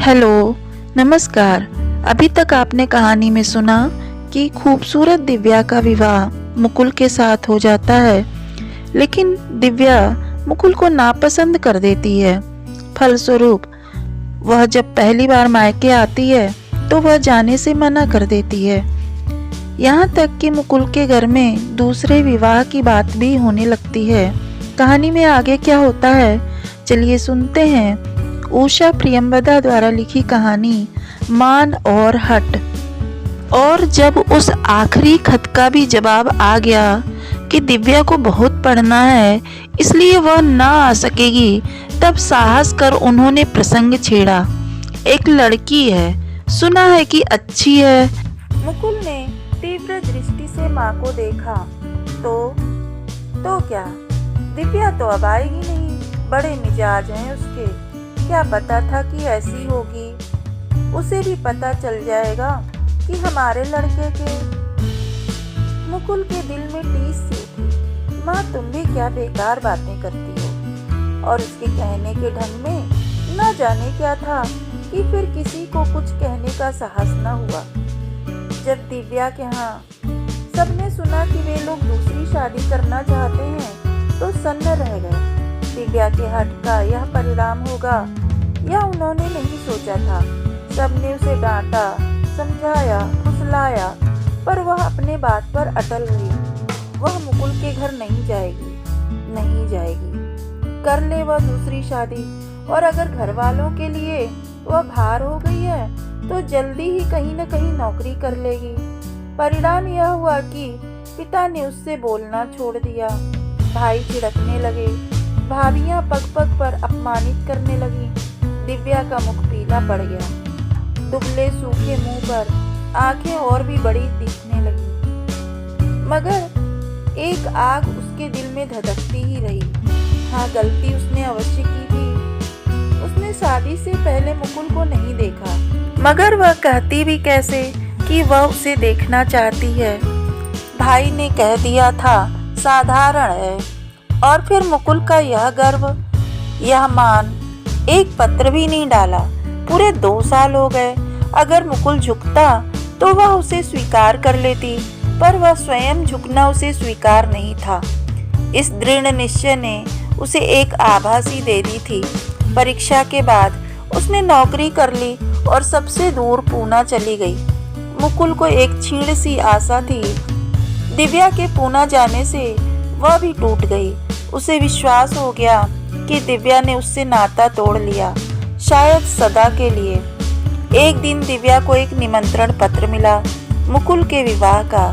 Hello, नमस्कार। अभी तक आपने कहानी में सुना कि खूबसूरत दिव्या का विवाह मुकुल के साथ हो जाता है, लेकिन दिव्या मुकुल को नापसंद कर देती है। फलस्वरूप वह जब पहली बार मायके आती है तो वह जाने से मना कर देती है। यहाँ तक कि मुकुल के घर में दूसरे विवाह की बात भी होने लगती है। कहानी में आगे क्या होता है, चलिए सुनते हैं उषा प्रियंवदा द्वारा लिखी कहानी मान और हट। और जब उस आखिरी खत का भी जवाब आ गया कि दिव्या को बहुत पढ़ना है इसलिए वह ना आ सकेगी, तब साहस कर उन्होंने प्रसंग छेड़ा। एक लड़की है, सुना है कि अच्छी है। मुकुल ने तीव्र दृष्टि से माँ को देखा। तो क्या, दिव्या तो अब आएगी नहीं, बड़े मिजाज हैं उसके। क्या पता था कि ऐसी होगी। उसे भी पता चल जाएगा कि हमारे लड़के के। मुकुल के दिल में टीस सी उठी। माँ, तुम भी क्या बेकार बातें करती हो। और उसके कहने के ढंग में न जाने क्या था कि फिर किसी को कुछ कहने का साहस न हुआ। जब दिव्या के यहाँ सबने सुना कि वे लोग दूसरी शादी करना चाहते हैं तो सन्न रह गए। दिव्या के हट का यह परिणाम होगा यह उन्होंने नहीं सोचा था। सबने उसे डांटा, समझाया, फुसलाया, पर वह अपने बात पर अटल रही। वह मुकुल के घर नहीं जाएगी। कर ले वह दूसरी शादी, और अगर घर वालों के लिए वह भार हो गई है तो जल्दी ही कहीं न कहीं नौकरी कर लेगी। परिणाम यह हुआ कि पिता ने उससे बोलना छोड़ दिया। भाई झिड़कने लगे, भाभियां पग पग पर अपमानित करने लगी। दिव्या का मुख पीला पड़ गया। दुबले सूखे मुंह पर आंखें और भी बड़ी दिखने लगी, मगर एक आग उसके दिल में धधकती ही रही। हाँ, गलती उसने अवश्य की थी। उसने शादी से पहले मुकुल को नहीं देखा, मगर वह कहती भी कैसे कि वह उसे देखना चाहती है। भाई ने कह दिया था साधारण है, और फिर मुकुल का यह गर्व, यह मान। एक पत्र भी नहीं डाला। पूरे 2 साल हो गए। अगर मुकुल झुकता तो वह उसे स्वीकार कर लेती, पर वह स्वयं झुकना उसे स्वीकार नहीं था। इस दृढ़ निश्चय ने उसे एक आभासी दे दी थी। परीक्षा के बाद उसने नौकरी कर ली और सबसे दूर पूना चली गई। मुकुल को एक क्षीण सी आशा थी। दिव्या के पूना जाने से वह भी टूट गई। उसे विश्वास हो गया कि दिव्या ने उससे नाता तोड़ लिया, शायद सदा के लिए। एक दिन दिव्या को एक निमंत्रण पत्र मिला, मुकुल के विवाह का।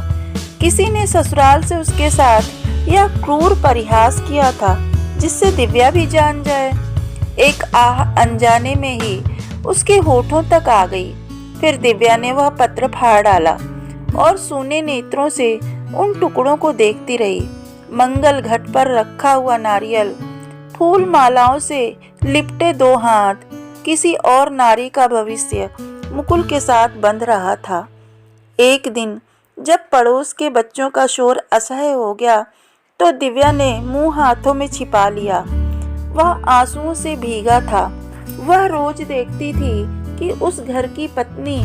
किसी ने ससुराल से उसके साथ यह क्रूर परिहास किया था जिससे दिव्या भी जान जाए। एक आह अनजाने में ही उसके होठों तक आ गई। फिर दिव्या ने वह पत्र फाड़ डाला और सूने नेत्रों से उन टुकड़ों को देखती रही। मंगल घट पर रखा हुआ नारियल, फूल मालाओं से लिपटे 2 हाथ, किसी और नारी का भविष्य मुकुल के साथ बंध रहा था। एक दिन जब पड़ोस के बच्चों का शोर असह्य हो गया तो दिव्या ने मुंह हाथों में छिपा लिया। वह आंसुओं से भीगा था। वह रोज देखती थी कि उस घर की पत्नी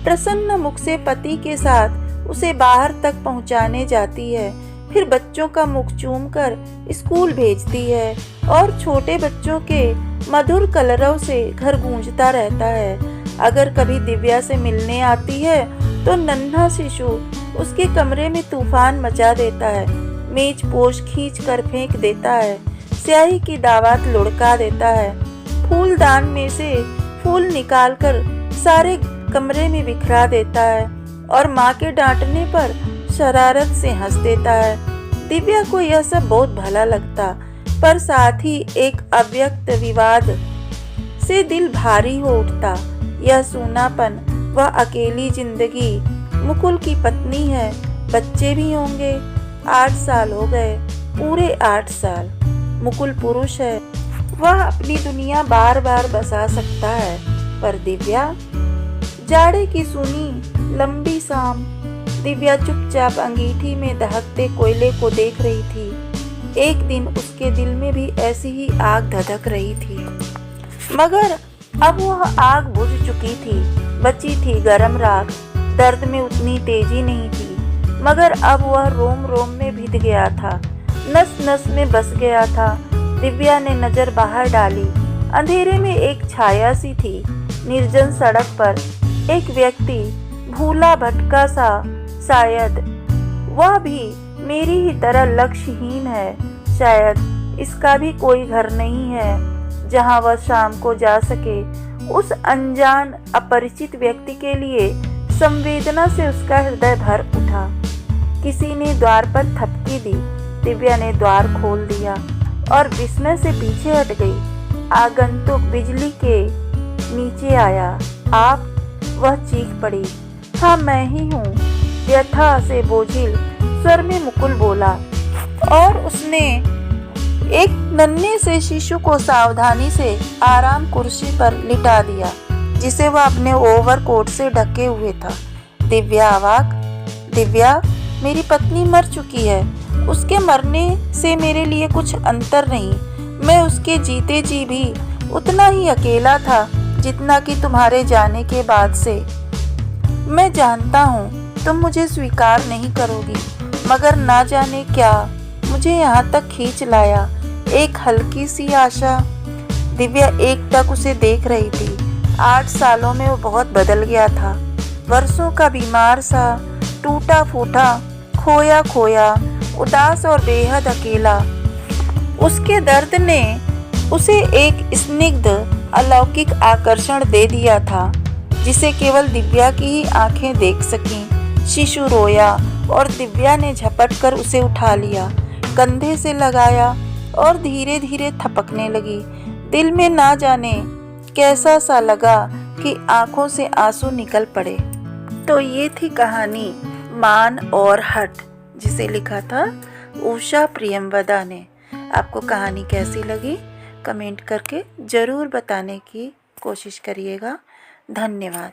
प्रसन्न मुख से पति के साथ उसे बाहर तक पहुंचाने जाती है, फिर बच्चों का मुख चूम कर स्कूल भेजती है, और छोटे बच्चों के मधुर कलरव से घर गूंजता रहता है। अगर कभी दिव्या से मिलने आती है तो नन्हा शिशु उसके कमरे में तूफान मचा देता है, मेज पोश खींच कर फेंक देता है, स्याही की दावत लुढ़का देता है, फूलदान में से फूल निकालकर सारे कमरे में बिखरा देता है, और माँ के डांटने पर शरारत से हंस देता है। दिव्या को यह सब बहुत भला लगता, पर साथ ही एक अव्यक्त विवाद से दिल भारी हो उठता। यह सूनापन, वह अकेली जिंदगी। मुकुल की पत्नी है, बच्चे भी होंगे। 8 साल हो गए, पूरे 8 साल। मुकुल पुरुष है, वह अपनी दुनिया बार बार बसा सकता है, पर दिव्या। जाड़े की सुनी लंबी शाम, दिव्या चुपचाप अंगीठी में दहकते कोयले को देख रही थी। एक दिन उसके दिल में भी ऐसी ही आग धधक रही थी, मगर अब वह आग बुझ चुकी थी। बची थी गरम राख। दर्द में उतनी तेजी नहीं थी, मगर अब वह रोम रोम में भिद गया था, नस नस में बस गया था। दिव्या ने नजर बाहर डाली। अंधेरे में एक छाया सी थी। निर्जन सड़क पर एक व्यक्ति, भूला भटका सा, शायद वह भी मेरी ही तरह लक्ष्यहीन है। शायद इसका भी कोई घर नहीं है जहां वह शाम को जा सके। उस अनजान अपरिचित व्यक्ति के लिए संवेदना से उसका हृदय भर उठा। किसी ने द्वार पर थपकी दी। दिव्या ने द्वार खोल दिया और विस्मय से पीछे हट गई। आगंतुक बिजली के नीचे आया। आप? वह चीख पड़ी। हाँ, मैं ही हूँ, व्यथा से बोझिल स्वर में मुकुल बोला, और उसने एक नन्हे से शिशु को सावधानी से आराम कुर्सी पर लिटा दिया, जिसे वह अपने ओवरकोट से ढके हुए था। दिव्या अवाक। दिव्या, मेरी पत्नी मर चुकी है। उसके मरने से मेरे लिए कुछ अंतर नहीं। मैं उसके जीते जी भी उतना ही अकेला था जितना कि तुम्हारे जाने के बाद से। मैं जानता हूँ तुम मुझे स्वीकार नहीं करोगी, मगर ना जाने क्या मुझे यहाँ तक खींच लाया। एक हल्की सी आशा। दिव्या एकटक उसे देख रही थी। 8 सालों में वो बहुत बदल गया था। वर्षों का बीमार सा, टूटा फूटा, खोया खोया, उदास और बेहद अकेला। उसके दर्द ने उसे एक स्निग्ध अलौकिक आकर्षण दे दिया था, जिसे केवल दिव्या की ही आंखें देख सकीं। शिशु रोया और दिव्या ने झपट कर उसे उठा लिया, कंधे से लगाया और धीरे धीरे थपकने लगी। दिल में ना जाने कैसा सा लगा कि आंखों से आंसू निकल पड़े। तो ये थी कहानी मान और हट, जिसे लिखा था उषा प्रियमवदा ने। आपको कहानी कैसी लगी कमेंट करके ज़रूर बताने की कोशिश करिएगा। धन्यवाद।